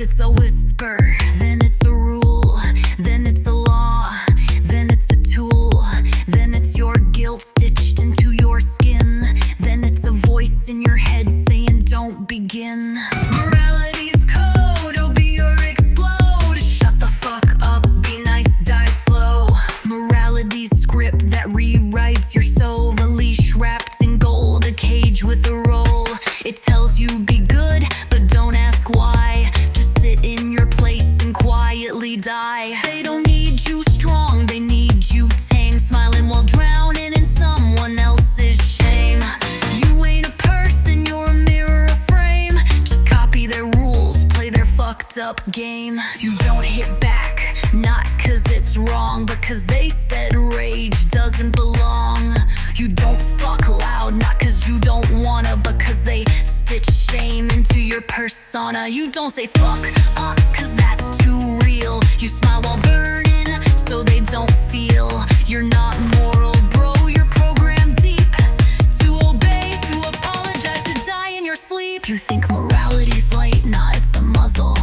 First it's a whisper, then it's a rule, then it's a law, then it's a tool, then it's your guilt stitched into your skin, then it's a voice in your head saying don't begin. Morality's code, obey or explode. Shut the fuck up, be nice, die slow. Morality's script that rewrites your soul. The leash wrapped in gold, a cage with a roll. It tells you be good, but don't ask why. Just sit in your place and quietly die. They don't need you strong, they need you tame. Smiling while drowning in someone else's shame. You ain't a person, you're a mirror, a frame. Just copy their rules, play their fucked up game. You don't hit back, not cause it's wrong, but cause they said rage doesn't belong. You don't fuck loud, not cause you don't wanna, but cause they stitch shame into your persona. You don't say fuck up cause that's too real. You smile while burning so they don't feel. You're not moral, bro, you're programmed deep to obey, to apologize, to die in your sleep. You think morality's light, nah, it's a muzzle.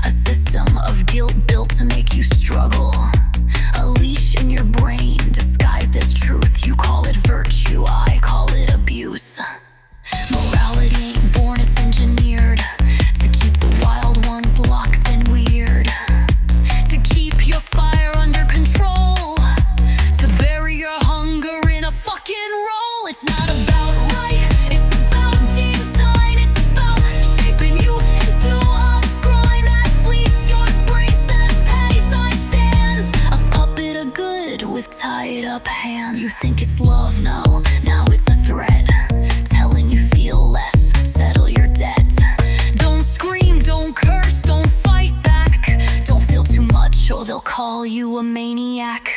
A system of guilt built to make you struggle. A leash in your brain disguised as truth. You call it virtue, I call it abuse. Morality ain't born, it's engineered to keep the wild ones locked and weird. To keep your fire under control. To bury your hunger in a fucking roll. It's not about right, it's about design. It's about shaping you into a scribe that flees your brace, that pace stands. A puppet of good with tied up hands. You think it's love, no, now it's a threat. Telling you feel less, settle your debt. Don't scream, don't curse, don't fight back. Don't feel too much or they'll call you a maniac.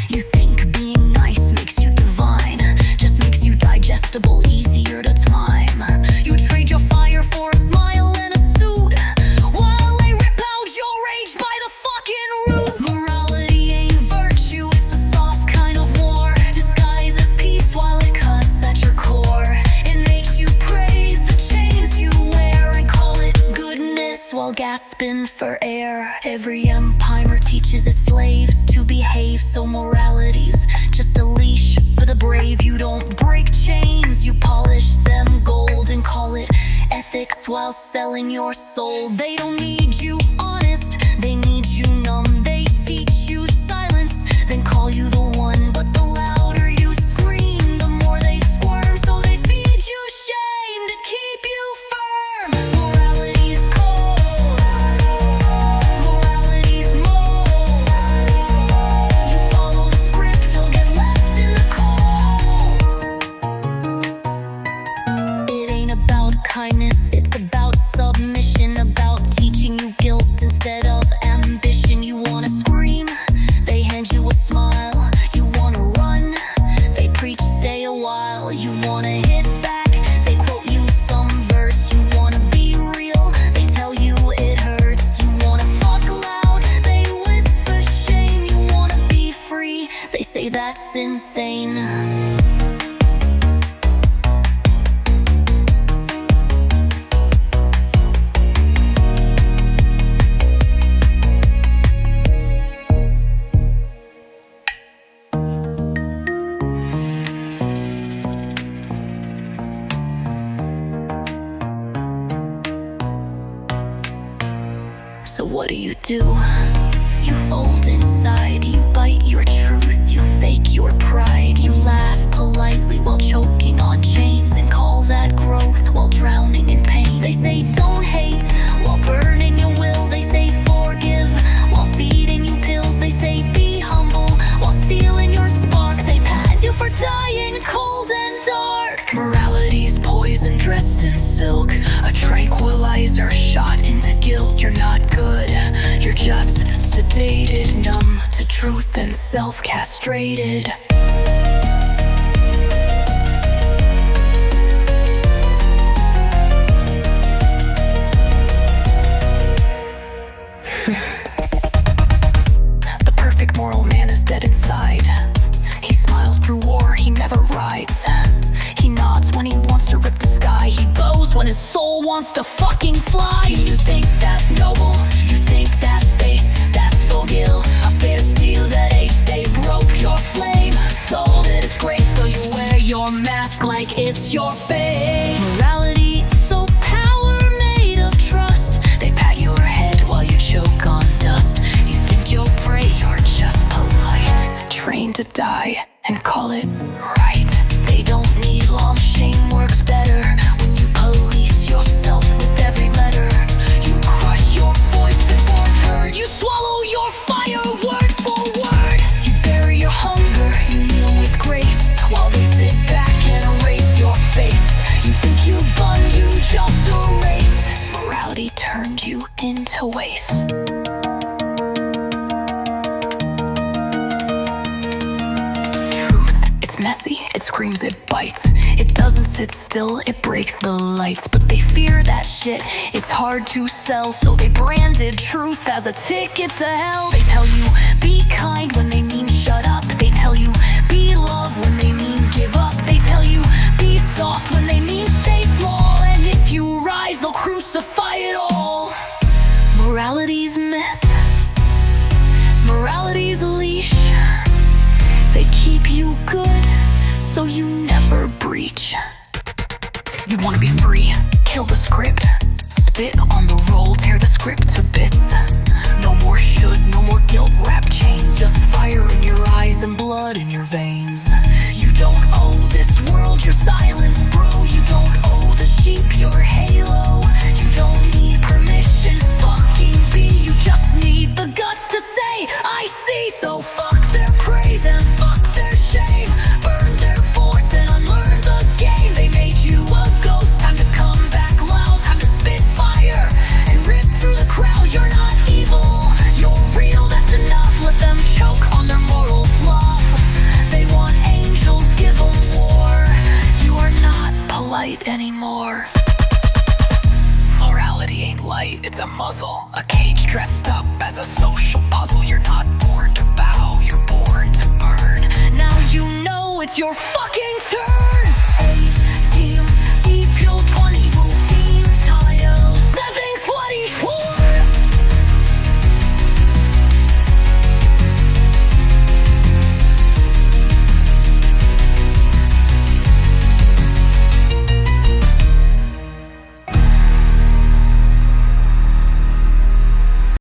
You think being nice makes you divine, just makes you digestible, easier to time. You trade your fire for a smile and a suit, while they rip out your rage by the fucking root. Morality ain't virtue, it's a soft kind of war, disguised as peace while it cuts at your core. It makes you praise the chains you wear and call it goodness while gasping for air. Every empire teaches its slaves to behave, so morality's just a leash for the brave. You don't break chains, you polish them gold and call it ethics while selling your soul. They don't need you honest, they need you numb. They teach you silence, then call you the one. But the louder you scream, the more they squirm. So they feed you shame to keep you firm. Morality's cold, morality's mold. You follow the script, you'll get left in the cold. It ain't about kindness, it's about submission. About teaching you guilt instead of ambition. You wanna scream, they hand you a smile. You wanna run, they preach stay a while. You wanna hit back, they quote you some verse. You wanna be real, they tell you it hurts. You wanna fuck loud, they whisper shame. You wanna be free, they say that's insane. So what do? You fold inside, you bite your truth, you fake your pride. You laugh politely while choking on chains and call that growth while drowning in pain. They say don't hate while burning your will. They say forgive while feeding you pills. They say be humble while stealing your spark. They pad you for dying cold and dark. Morality's poison dressed in silk, a tranquilizer shot into guilt. You're not good, you're just sedated, numb to truth and self-castrated. The perfect moral man is dead inside. He smiles through war, he never rides. He nods when he wants to rip the sky. He bows when his soul wants to fucking fly. You think that's noble. You think that's faith, that's full gill. A fair steel that ace, they broke your flame. Sold it is great, so you wear your mask like it's your fate. Morality, so power made of trust. They pat your head while you choke on dust. You think you'll pray, you're just polite. Trained to die and call it right. They don't need law, shame works better when you police yourself with every letter. You crush your voice before it's heard. You swallow your fire word for word. You bury your hunger, you kneel with grace, while they sit back and erase your face. You think you bun, you just erased. Morality turned you into waste. Messy, it screams, it bites. It doesn't sit still, it breaks the lights. But they fear that shit, it's hard to sell. So they branded truth as a ticket to hell. They tell you, be kind when they mean shut up. They tell you, be love when they mean give up. They tell you, be soft when they mean stay small. And if you rise, they'll crucify it all. Morality's myth, morality's leash. They keep you good, so you never breach. You wanna be free, kill the script. Spit on the roll, tear the script to bits. No more should, no more guilt, wrap chains. Just fire in your eyes and blood in your veins. You don't owe this world your silence, bro. You don't owe the sheep your halo. You don't need permission, fucking be. You just need the guts to say, I see. So fuck their praise and fuck their shame. Burn their force and unlearn the game. They made you a ghost, time to come back loud. Time to spit fire and rip through the crowd. You're not evil, you're real, that's enough. Let them choke on their moral fluff. They want angels, give them war. You are not polite anymore. Morality ain't light, it's a muzzle. A cage dressed up as a social puzzle. You're not born to bow, you're born to burn. Now you know it's your